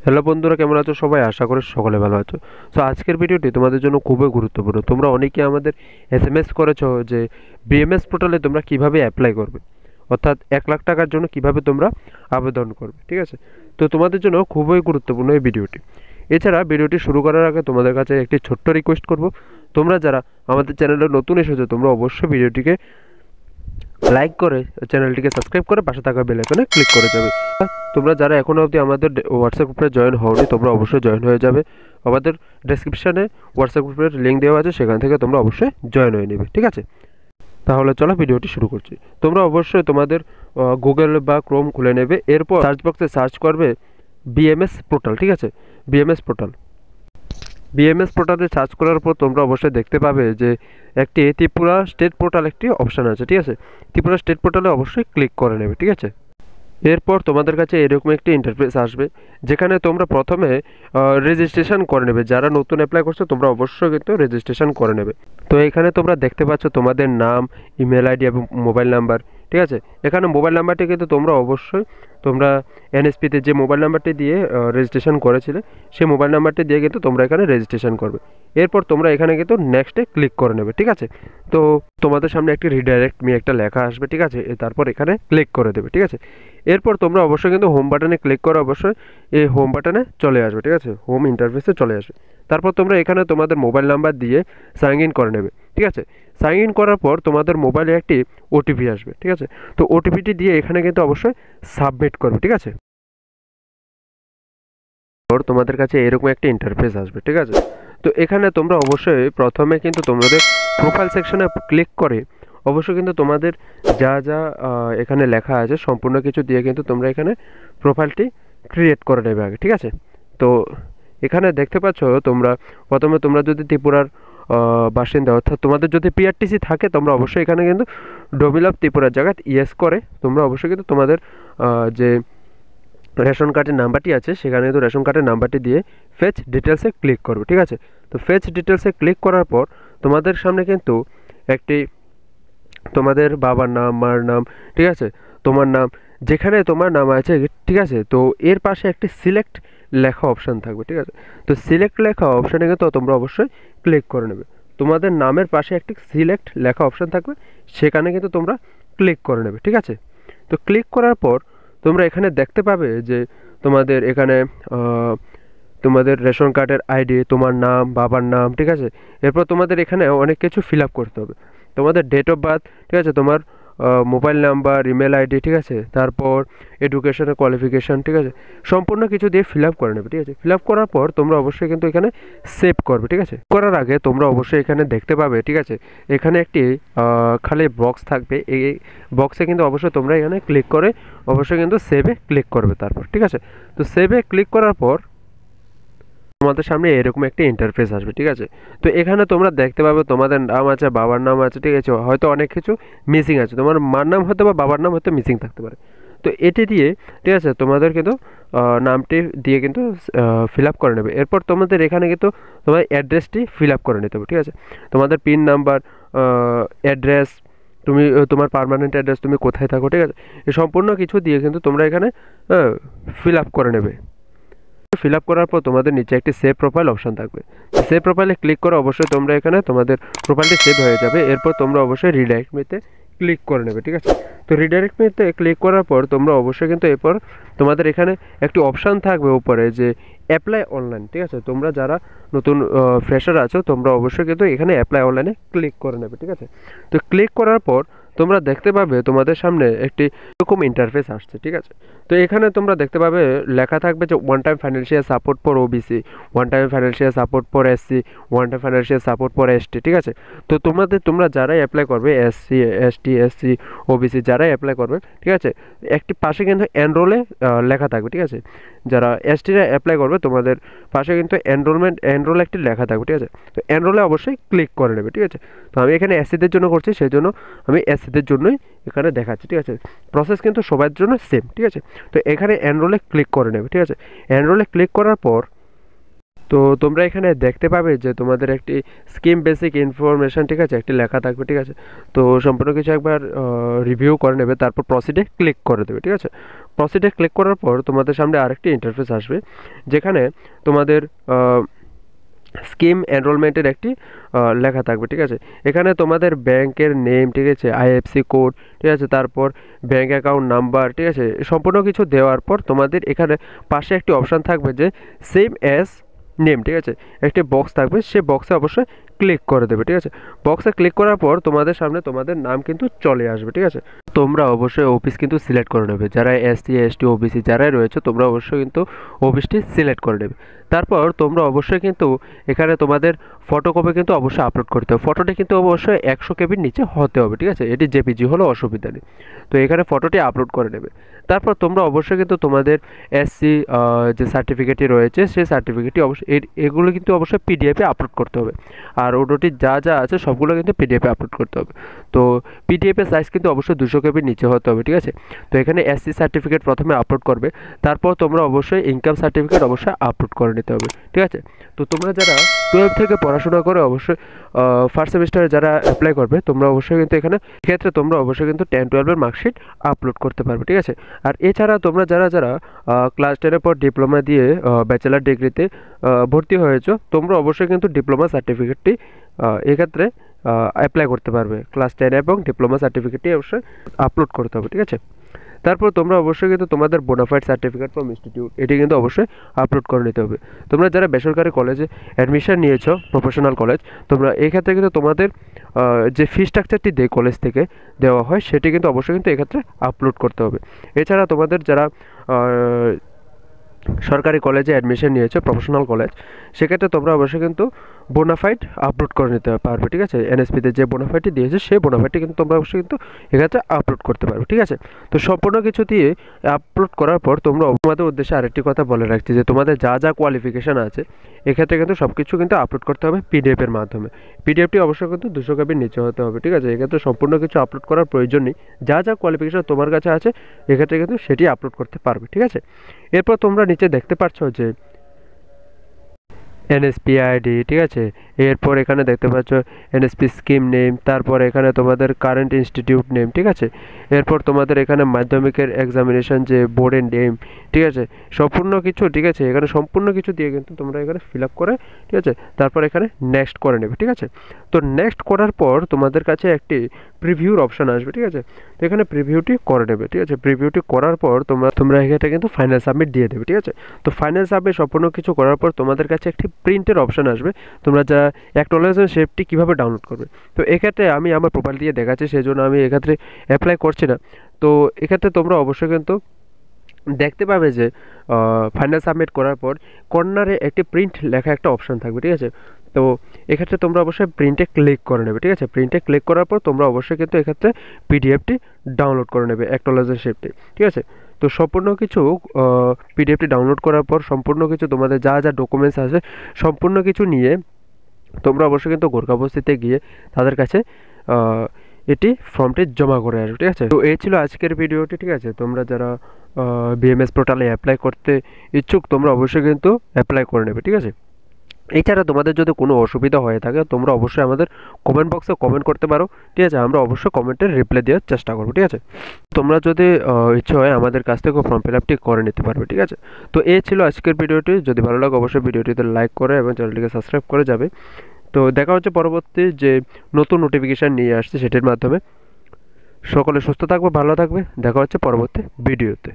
Hello বন্ধুরা, কেমন আছো সবাই? আশা করি সকলে ভালো আছো। সো আজকের ভিডিওটি তোমাদের জন্য খুবই গুরুত্বপূর্ণ। তোমরা অনেকে আমাদের এসএমএস করেছো যে বিএমএস পোর্টালে তোমরা কিভাবে অ্যাপ্লাই করবে, অর্থাৎ 1 লাখ টাকার জন্য কিভাবে তোমরা আবেদন করবে। ঠিক আছে, তো তোমাদের জন্য খুবই গুরুত্বপূর্ণ এই ভিডিওটি। এছাড়া ভিডিওটি শুরু করার আগে তোমাদের কাছে একটি ছোট্ট রিকোয়েস্ট করব, তোমরা যারা আমাদের চ্যানেলে নতুন এসেছো তোমরা অবশ্যই ভিডিওটিকে লাইক করে চ্যানেলটিকে সাবস্ক্রাইব করে পাশে থাকা বেল আইকনে ক্লিক করে যাবে। তোমরা যারা এখনও অবধি আমাদের হোয়াটসঅ্যাপ গ্রুপে জয়েন হওনি তোমরা অবশ্যই জয়েন হয়ে যাবে। আমাদের ডেসক্রিপশানে হোয়াটসঅ্যাপ গ্রুপের লিঙ্ক দেওয়া আছে, সেখান থেকে তোমরা অবশ্যই জয়েন হয়ে নেবে। ঠিক আছে, তাহলে চলো ভিডিওটি শুরু করছি। তোমরা অবশ্যই তোমাদের গুগল বা ক্রোম খুলে নেবে, এরপর সার্চ বক্সে সার্চ করবে বিএমএস পোর্টাল। ঠিক আছে, বিএমএস পোর্টাল। বিএমএস পোর্টালে সার্চ করার পর তোমরা অবশ্যই দেখতে পাবে যে একটি ত্রিপুরা স্টেট পোর্টাল একটি অপশান আছে। ঠিক আছে, ত্রিপুরা স্টেট পোর্টালে অবশ্যই ক্লিক করে নেবে। ঠিক আছে, এরপর তোমাদের কাছে এরকম একটি ইন্টারফেস আসবে, যেখানে তোমরা প্রথমে রেজিস্ট্রেশন করে নেবে। যারা নতুন অ্যাপ্লাই করছো তোমরা অবশ্যই কিন্তু রেজিস্ট্রেশন করে নেবে। তো এখানে তোমরা দেখতে পাচ্ছ তোমাদের নাম, ইমেল আইডি এবং মোবাইল নাম্বার। ঠিক আছে, এখানে মোবাইল নাম্বারটি কিন্তু তোমরা অবশ্যই তোমরা এনএসপিতে যে মোবাইল নাম্বারটি দিয়ে রেজিস্ট্রেশন করেছিলে সেই মোবাইল নাম্বারটি দিয়ে কিন্তু তোমরা এখানে রেজিস্ট্রেশন করবে। এরপর তোমরা এখানে কিন্তু নেক্সটে ক্লিক করে নেবে। ঠিক আছে, তো তোমাদের সামনে একটি রিডাইরেক্ট মি একটা লেখা আসবে। ঠিক আছে, তারপর এখানে ক্লিক করে দেবে। ঠিক আছে, এরপর তোমরা অবশ্যই কিন্তু হোম বাটনে ক্লিক করে অবশ্যই এই হোম বাটনে চলে আসবে। ঠিক আছে, হোম ইন্টারফেসে চলে আসবে। তারপর তোমরা এখানে তোমাদের মোবাইল নাম্বার দিয়ে সাইন ইন করে নেবে। ঠিক আছে, সাইন ইন করার পর তোমাদের মোবাইলে একটি ওটিপি আসবে। ঠিক আছে, তো ওটিপিটি দিয়ে এখানে কিন্তু অবশ্যই সাবমিট করবে। ঠিক আছে, তোমাদের কাছে এরকম একটা ইন্টারফেস আসবে। ঠিক আছে, তো এখানে তোমরা অবশ্যই প্রথমে কিন্তু তোমাদের প্রোফাইল সেকশনে ক্লিক করে অবশ্যই কিন্তু তোমাদের যা যা এখানে লেখা আছে সম্পূর্ণ কিছু দিয়ে কিন্তু তোমরা এখানে প্রোফাইলটি ক্রিয়েট করে নেবে আগে। ঠিক আছে, তো এখানে দেখতে পাচ্ছ তোমরা প্রথমে তোমরা যদি ত্রিপুরার বাসিন্দা অর্থাৎ তোমাদের যদি পিআরটিসি থাকে তোমরা অবশ্যই এখানে কিন্তু ডোমিল অফ ত্রিপুরার জায়গায় ইয়েস করে তোমরা অবশ্যই কিন্তু তোমাদের যে রেশন কার্ডের নাম্বারটি আছে সেখানে কিন্তু রেশন কার্ডের নাম্বারটি দিয়ে ফেচ ডিটেলসে ক্লিক করবে। ঠিক আছে, তো ফেচ ডিটেলসে ক্লিক করার পর তোমাদের সামনে কিন্তু একটি তোমাদের বাবার নাম, মার নাম, ঠিক আছে, তোমার নাম, যেখানে তোমার নাম আছে। ঠিক আছে, তো এর পাশে একটি সিলেক্ট লেখা অপশান থাকবে। ঠিক আছে, তো সিলেক্ট লেখা অপশানে কিন্তু তোমরা অবশ্যই ক্লিক করে নেবে। তোমাদের নামের পাশে একটি সিলেক্ট লেখা অপশান থাকবে, সেখানে কিন্তু তোমরা ক্লিক করে নেবে। ঠিক আছে, তো ক্লিক করার পর তোমরা এখানে দেখতে পাবে যে তোমাদের এখানে তোমাদের রেশন কার্ডের আইডি, তোমার নাম, বাবার নাম। ঠিক আছে, এরপর তোমাদের এখানে অনেক কিছু ফিল আপ করতে হবে। তোমাদের ডেট অফ বার্থ, ঠিক আছে, তোমার মোবাইল নাম্বার, ইমেল আইডি, ঠিক আছে, তারপর এডুকেশনের কোয়ালিফিকেশান। ঠিক আছে, সম্পূর্ণ কিছু দিয়ে ফিল আপ করে নেবে। ঠিক আছে, ফিল আপ করার পর তোমরা অবশ্যই কিন্তু এখানে সেভ করবে। ঠিক আছে, করার আগে তোমরা অবশ্যই এখানে দেখতে পাবে, ঠিক আছে, এখানে একটি খালি বক্স থাকবে। এই বক্সে কিন্তু অবশ্যই তোমরা এখানে ক্লিক করে অবশ্যই কিন্তু সেভে ক্লিক করবে তারপর। ঠিক আছে, তো সেভে ক্লিক করার পর তোমাদের সামনে এরকম একটা ইন্টারফেস আসবে। ঠিক আছে, তো এখানে তোমরা দেখতে পাবে তোমাদের নাম আছে, বাবার নাম আছে। ঠিক আছে, হয়তো অনেক কিছু মিসিং আছে, তোমার মার নাম হয়তো বা বাবার নাম হয়তো মিসিং থাকতে পারে। তো এটি দিয়ে, ঠিক আছে, তোমাদের কিন্তু নামটি দিয়ে কিন্তু ফিল আপ করে নেবে। এরপর তোমাদের এখানে কিন্তু তোমার অ্যাড্রেসটি ফিল আপ করে নিতে হবে। ঠিক আছে, তোমাদের পিন নাম্বার, অ্যাড্রেস, তুমি তোমার পার্মানেন্ট অ্যাড্রেস, তুমি কোথায় থাকো। ঠিক আছে, এই সম্পূর্ণ কিছু দিয়ে কিন্তু তোমরা এখানে ফিল আপ করে নেবে। ফিল আপ করার পর তোমাদের নিচে একটি সেভ প্রোফাইল অপশন থাকবে। সেভ প্রোফাইলে ক্লিক করে অবশ্যই তোমরা এখানে তোমাদের প্রোফাইলটি সেভ হয়ে যাবে। এরপর তোমরা অবশ্যই রিডাইরেক্ট মিতে ক্লিক করে নেবে। ঠিক আছে, তো রিডাইরেক্ট মিতে ক্লিক করার পর তোমরা অবশ্যই কিন্তু এরপর তোমাদের এখানে একটি অপশান থাকবে উপরে যে অ্যাপ্লাই অনলাইন। ঠিক আছে, তোমরা যারা নতুন ফ্রেশার আছো তোমরা অবশ্যই কিন্তু এখানে অ্যাপ্লাই অনলাইনে ক্লিক করে নেবে। ঠিক আছে, তো ক্লিক করার পর তোমরা দেখতে পাবে তোমাদের সামনে একটি এরকম ইন্টারফেস আসছে। ঠিক আছে, তো এখানে তোমরা দেখতে পাবে লেখা থাকবে যে one time financial support for OBC, one time financial support for SC, one time financial support for ST. ঠিক আছে, তো তোমরা যারাই অ্যাপ্লাই করবে এসসি, এসটি, এসসি, ওবিসি যারাই অ্যাপ্লাই করবে, ঠিক আছে, একটি পাশে কিন্তু এনরোলে লেখা থাকবে। ঠিক আছে, যারা এসটিরা অ্যাপ্লাই করবে তোমাদের পাশে কিন্তু এনরোল একটি লেখা থাকবে। ঠিক আছে, তো এনরোলে অবশ্যই ক্লিক করে নেবে। ঠিক আছে, তো আমি এখানে এসসিদের জন্য করছি, সেই জন্য আমি এসসিদের জন্যই এখানে দেখাচ্ছি। ঠিক আছে, প্রসেস কিন্তু সবার জন্য সেম। ঠিক আছে, তো এখানে এনরোলে ক্লিক করে নেবে। ঠিক আছে, এনরোলে ক্লিক করার পর তো তোমরা এখানে দেখতে পাবে যে তোমাদের একটি স্কিম বেসিক ইনফরমেশান, ঠিক আছে, একটি লেখা থাকবে। ঠিক আছে, তো সম্পূর্ণ কিছু একবার রিভিউ করে নেবে, তারপর প্রসিডে ক্লিক করে দেবে। ঠিক আছে, প্রসিডে ক্লিক করার পর তোমাদের সামনে আরেকটি ইন্টারফেস আসবে, যেখানে তোমাদের স্কিম এনরোলমেন্টের একটি লেখা থাকবে, ঠিক আছে। এখানে তোমাদের ব্যাংকের নেম, ঠিক আছে, আইএফসি কোড, ঠিক আছে, তারপর ব্যাংক অ্যাকাউন্ট নাম্বার, ঠিক আছে, সম্পূর্ণ কিছু দেওয়ার পর তোমাদের এখানে পাশে একটি অপশান থাকবে যে সেম অ্যাজ নেম, ঠিক আছে, একটি বক্স থাকবে, সে বক্সে অবশ্যই ক্লিক করে দেবে, ঠিক আছে। বক্সে ক্লিক করার পর তোমাদের সামনে তোমাদের নাম কিন্তু চলে আসবে, ঠিক আছে। তোমরা অবশ্যই অফিস কিন্তু সিলেক্ট করে নেবে, যারা এসসি এসটি ওবিসি যারাই রয়েছে তোমরা অবশ্যই কিন্তু অফিসটি সিলেক্ট করে নেবে। তারপর তোমরা অবশ্যই কিন্তু এখানে তোমাদের ফটোকপি কিন্তু অবশ্যই আপলোড করতে হবে। ফটোটি কিন্তু অবশ্যই 100 কেবির নিচে হতে হবে, ঠিক আছে, এটি জেপিজি হলেও অসুবিধা নেই। তো এখানে ফটোটি আপলোড করে নেবে। তারপর তোমরা অবশ্যই কিন্তু তোমাদের এসসি যে সার্টিফিকেটটি রয়েছে সেই সার্টিফিকেটটি অবশ্যই এগুলো কিন্তু অবশ্যই পিডিএফে আপলোড করতে হবে। আর ওটি যা যা আছে সবগুলো কিন্তু পিডিএফে আপলোড করতে হবে। তো পিডিএফের সাইজ কিন্তু অবশ্যই 200 কেবির নিচে হতে হবে, ঠিক আছে। তো এখানে এসসি সার্টিফিকেট প্রথমে আপলোড করবে, তারপর তোমরা অবশ্যই ইনকাম সার্টিফিকেট অবশ্যই আপলোড করে নিতে হবে, ঠিক আছে। তো তোমরা যারা 12 থেকে পড়াশোনা করে অবশ্যই ফার্স্ট সেমিস্টারে যারা অ্যাপ্লাই করবে তোমরা অবশ্যই কিন্তু এখানে ক্ষেত্রে তোমরা অবশ্যই কিন্তু 10-12 মার্কশিট আপলোড করতে পারবে, ঠিক আছে। আর এছাড়া তোমরা যারা যারা ক্লাস 10-এর পর ডিপ্লোমা দিয়ে ব্যাচেলার ডিগ্রিতে ভর্তি হয়েছো তোমরা অবশ্যই কিন্তু ডিপ্লোমা সার্টিফিকেটটি এক্ষেত্রে অ্যাপ্লাই করতে পারবে। ক্লাস 10 এবং ডিপ্লোমা সার্টিফিকেটটি অবশ্যই আপলোড করতে হবে, ঠিক আছে। তারপর তোমরা অবশ্যই কিন্তু তোমাদের বোনাফাইড সার্টিফিকেট ফ্রম ইনস্টিটিউট এটি কিন্তু অবশ্যই আপলোড করে নিতে হবে। তোমরা যারা বেসরকারি কলেজে অ্যাডমিশন নিয়েছো প্রফেশনাল কলেজ, তোমরা এই ক্ষেত্রে কিন্তু তোমাদের যে ফি স্ট্রাকচারটি দেয় কলেজ থেকে দেওয়া হয় সেটি কিন্তু অবশ্যই কিন্তু এক্ষেত্রে আপলোড করতে হবে। এছাড়া তোমাদের যারা সরকারি কলেজে অ্যাডমিশন নিয়েছো প্রফেশনাল কলেজ, সেক্ষেত্রে তোমরা অবশ্যই কিন্তু বোনাফাইড আপলোড করে নিতে পারবে, ঠিক আছে। এনএসপিতে যে বোনাফাইডটি দিয়েছে সেই বোনাফাইডটি কিন্তু তোমরা অবশ্যই কিন্তু এক্ষেত্রে আপলোড করতে পারবে, ঠিক আছে। তো সম্পূর্ণ কিছু দিয়ে আপলোড করার পর তোমরা তোমাদের উদ্দেশ্যে আরেকটি কথা বলে রাখছি যে তোমাদের যা যা কোয়ালিফিকেশান আছে এক্ষেত্রে কিন্তু সব কিছু কিন্তু আপলোড করতে হবে পিডিএফের মাধ্যমে। পিডিএফটি অবশ্যই কিন্তু 200 কেবির নিচে হতে হবে, ঠিক আছে। এক্ষেত্রে সম্পূর্ণ কিছু আপলোড করার প্রয়োজন নেই, যা যা কোয়ালিফিকেশান তোমার কাছে আছে এক্ষেত্রে কিন্তু সেটি আপলোড করতে পারবে, ঠিক আছে। এরপর তোমরা নিচে দেখতে পাচ্ছ যে এনএসপি আইডি, ঠিক আছে। এরপর এখানে দেখতে পাচ্ছ এনএসপি স্কিম নেম, তারপর এখানে তোমাদের কারেন্ট ইনস্টিটিউট নেম, ঠিক আছে। এরপর তোমাদের এখানে মাধ্যমিকের এক্সামিনেশন যে বোর্ডের নেম, ঠিক আছে, সম্পূর্ণ কিছু, ঠিক আছে, এখানে সম্পূর্ণ কিছু দিয়ে কিন্তু তোমরা এখানে ফিল আপ করে, ঠিক আছে, তারপর এখানে নেক্সট করে নেবে, ঠিক আছে। তো নেক্সট করার পর তোমাদের কাছে একটি প্রিভিউর অপশান আসবে, ঠিক আছে। তো এখানে প্রিভিউটি করে নেবে, ঠিক আছে। প্রিভিউটি করার পর তোমরা এখানে কিন্তু ফাইনাল সাবমিট দিয়ে দেবে, ঠিক আছে। তো ফাইনাল সাবমিট সম্পূর্ণ কিছু করার পর তোমাদের কাছে একটি প্রিন্টের অপশান আসবে, তোমরা যা অ্যাকনোলেজমেন্ট শেপটি কীভাবে ডাউনলোড করবে। তো এক্ষেত্রে আমি আমার প্রোফাইল দিয়ে দেখাচ্ছি, সেই জন্য আমি এক্ষেত্রে অ্যাপ্লাই করছি না। তো এক্ষেত্রে তোমরা অবশ্যই কিন্তু দেখতে পাবে যে ফাইনাল সাবমিট করার পর কর্নারে একটি প্রিন্ট লেখা একটা অপশান থাকবে, ঠিক আছে। তো এক্ষেত্রে তোমরা অবশ্যই প্রিন্টে ক্লিক করে নেবে, ঠিক আছে। প্রিন্টে ক্লিক করার পর তোমরা অবশ্যই কিন্তু এক্ষেত্রে পিডিএফটি ডাউনলোড করে নেবে অ্যাকনোলেজমেন্ট শেপটি, ঠিক আছে। তো সম্পূর্ণ কিছু পিডিএফটি ডাউনলোড করার পর সম্পূর্ণ কিছু তোমাদের যা যা ডকুমেন্টস আছে সম্পূর্ণ কিছু নিয়ে তোমরা অবশ্যই কিন্তু গোর্খা বস্তিতে গিয়ে তাদের কাছে এটি ফর্মটি জমা করে আসবে, ঠিক আছে। তো এই ছিল আজকের ভিডিওটি, ঠিক আছে। তোমরা যারা বিএমএস পোর্টালে অ্যাপ্লাই করতে ইচ্ছুক তোমরা অবশ্যই কিন্তু অ্যাপ্লাই করে নেবে, ঠিক আছে। এছাড়া তোমাদের যদি কোনো অসুবিধা হয়ে থাকে তোমরা অবশ্যই আমাদের কমেন্ট বক্সে কমেন্ট করতে পারো, ঠিক আছে। আমরা অবশ্যই কমেন্টের রিপ্লাই দেওয়ার চেষ্টা করবো, ঠিক আছে। তোমরা যদি ইচ্ছে হয় আমাদের কাছ থেকে ফর্ম ফিল আপটি করে নিতে পারবে, ঠিক আছে। তো এই ছিল আজকের ভিডিওটি, যদি ভালো লাগে অবশ্যই ভিডিওটিতে লাইক করে এবং চ্যানেলটিকে সাবস্ক্রাইব করে যাবে। তো দেখা হচ্ছে পরবর্তী যে নতুন নোটিফিকেশান নিয়ে আসছে সেটির মাধ্যমে। সকলে সুস্থ থাকবে, ভালো থাকবে, দেখা হচ্ছে পরবর্তী ভিডিওতে।